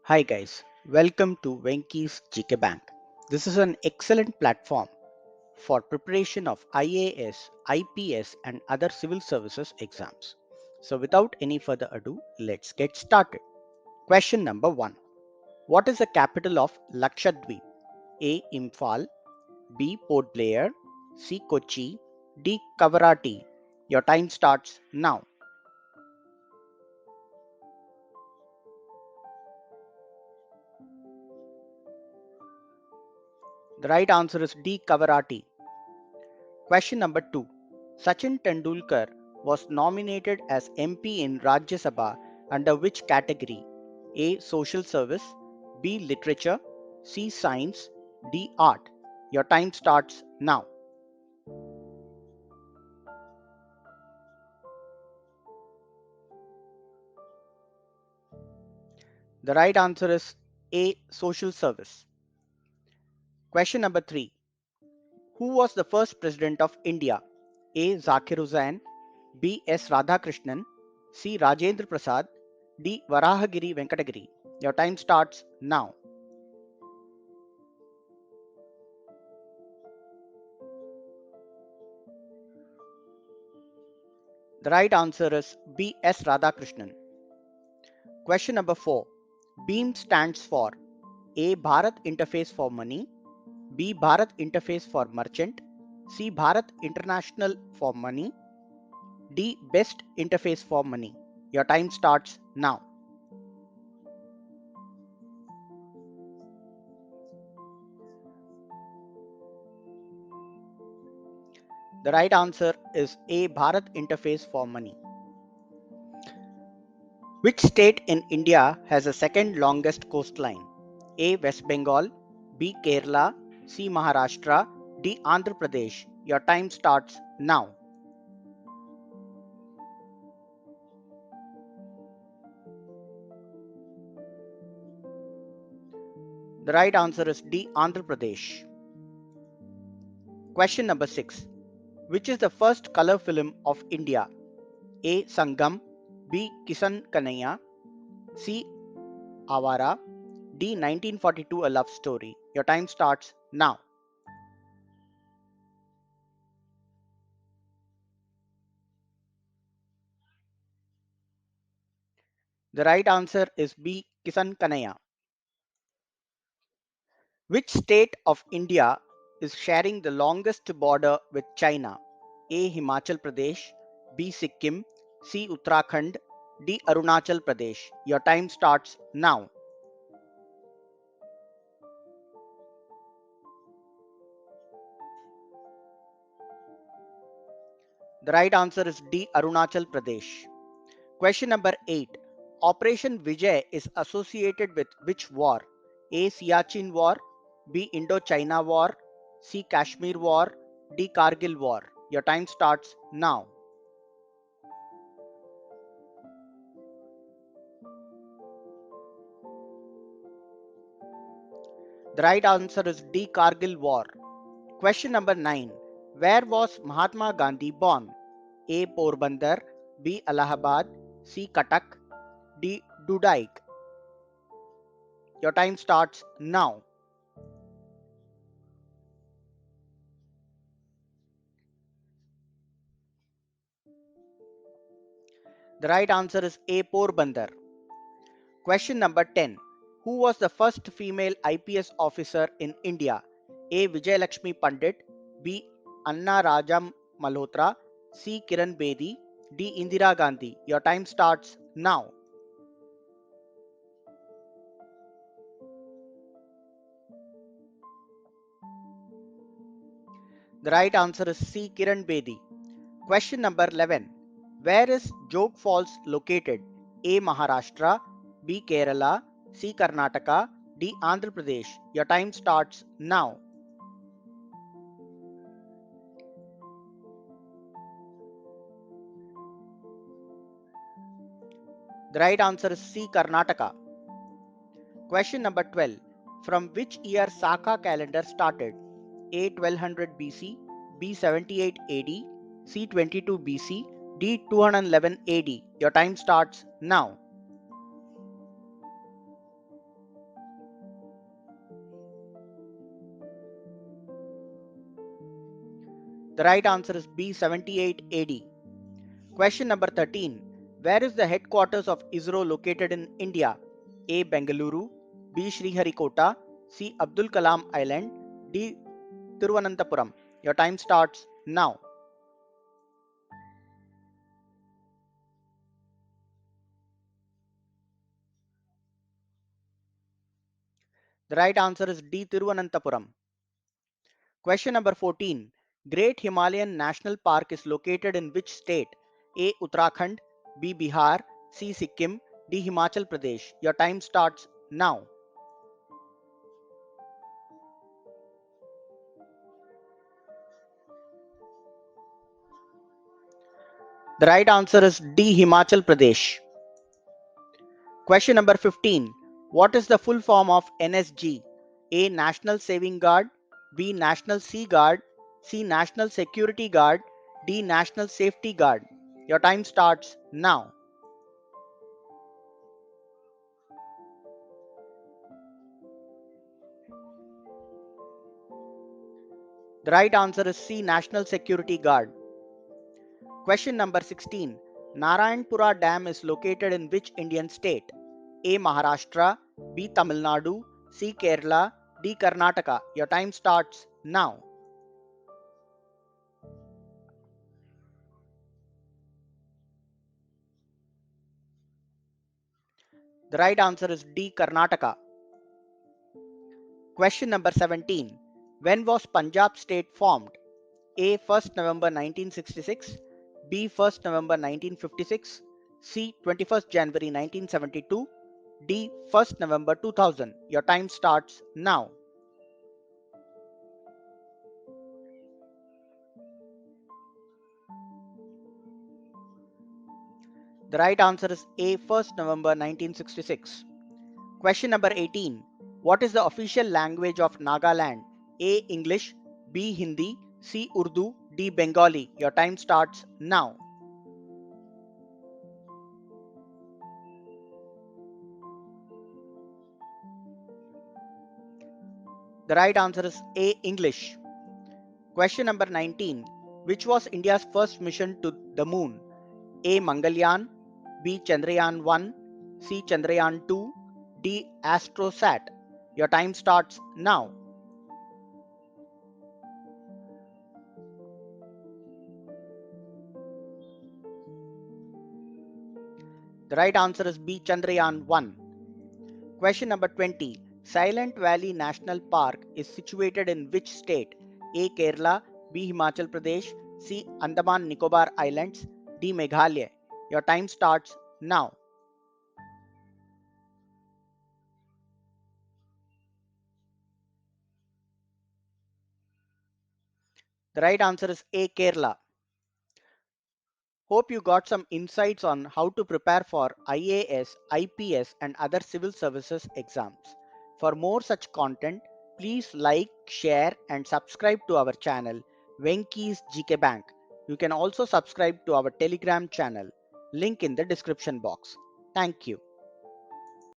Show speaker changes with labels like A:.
A: Hi guys, welcome to Venki's GK Bank. This is an excellent platform for preparation of IAS, IPS and other civil services exams. So without any further ado, let's get started. Question number 1. What is the capital of Lakshadweep? A. Imphal, B. Port Blair, C. Kochi, D. Kavarati. Your time starts now. The right answer is D. Kavarati. Question number 2. Sachin Tendulkar was nominated as MP in Rajya Sabha under which category? A. Social Service, B. Literature, C. Science, D. Art. Your time starts now. The right answer is A. Social Service. Question number 3. Who was the first president of India? A. Zakir Hussain, B. S. Radhakrishnan, C. Rajendra Prasad, D. Varahagiri Venkatagiri. Your time starts now. The right answer is B. S. Radhakrishnan. Question number 4. BEAM stands for A. Bharat Interface for Money, B. Bharat Interface for Merchant, C. Bharat International for Money, D. Best Interface for Money. Your time starts now. The right answer is A. Bharat Interface for Money. Which state in India has the second longest coastline? A. West Bengal, B. Kerala, C. Maharashtra, D. Andhra Pradesh. Your time starts now. The right answer is D. Andhra Pradesh. Question number 6. Which is the first color film of India? A. Sangam, B. Kisan Kanaya, C. Avara, D. 1942 A Love Story. Your time starts now. The right answer is B. Kisan Kanaya. Which state of India is sharing the longest border with China? A. Himachal Pradesh, B. Sikkim, C. Uttarakhand, D. Arunachal Pradesh. Your time starts now. The right answer is D. Arunachal Pradesh. Question number 8. Operation Vijay is associated with which war? A. Siachen War, B. Indo-China War, C. Kashmir War, D. Kargil War. Your time starts now. The right answer is D. Kargil War. Question number 9. Where was Mahatma Gandhi born? A. Porbandar, B. Allahabad, C. Cuttack, D. Dudaik. Your time starts now. The right answer is A. Porbandar. Question number 10. Who was the first female IPS officer in India? A. Vijayalakshmi Pandit, B. Anna Rajam Malhotra, C. Kiran Bedi, D. Indira Gandhi. Your time starts now. The right answer is C. Kiran Bedi. Question number 11. Where is Jog Falls located? A. Maharashtra, B. Kerala, C. Karnataka, D. Andhra Pradesh. Your time starts now. The right answer is C. Karnataka. Question number 12. From which year Saka calendar started? A. 1200 BC, B. 78 AD, C. 22 BC, D. 211 AD. Your time starts now. The right answer is B 78 AD. Question number 13. Where is the headquarters of ISRO located in India? A. Bengaluru, B. Sriharikota, C. Abdul Kalam Island, D. Thiruvananthapuram. Your time starts now. The right answer is D. Thiruvananthapuram. Question number 14. Great Himalayan National Park is located in which state? A. Uttarakhand, B. Bihar, C. Sikkim, D. Himachal Pradesh. Your time starts now. The right answer is D. Himachal Pradesh. Question number 15. What is the full form of NSG? A. National Saving Guard, B. National Sea Guard, C. National Security Guard, D. National Safety Guard. Your time starts now. The right answer is C. National Security Guard. Question number 16. Narayanpura Dam is located in which Indian state? A. Maharashtra, B. Tamil Nadu, C. Kerala, D. Karnataka. Your time starts now. The right answer is D. Karnataka. Question number 17. When was Punjab state formed? A. 1st November 1966, B. 1st November 1956, C. 21st January 1972, D. 1st November 2000. Your time starts now. The right answer is A. 1st November 1966. Question number 18. What is the official language of Nagaland? A. English, B. Hindi, C. Urdu, D. Bengali. Your time starts now. The right answer is A. English. Question number 19. Which was India's first mission to the moon? A. Mangalyaan, B. Chandrayaan 1, C. Chandrayaan 2, D. Astrosat. Your time starts now. The right answer is B. Chandrayaan 1. Question number 20. Silent Valley National Park is situated in which state? A. Kerala, B. Himachal Pradesh, C. Andaman Nicobar Islands, D. Meghalaya. Your time starts now. The right answer is A. Kerala. Hope you got some insights on how to prepare for IAS, IPS, and other civil services exams. For more such content, please like, share, and subscribe to our channel, Venki's GK Bank. You can also subscribe to our Telegram channel, link in the description box. Thank you.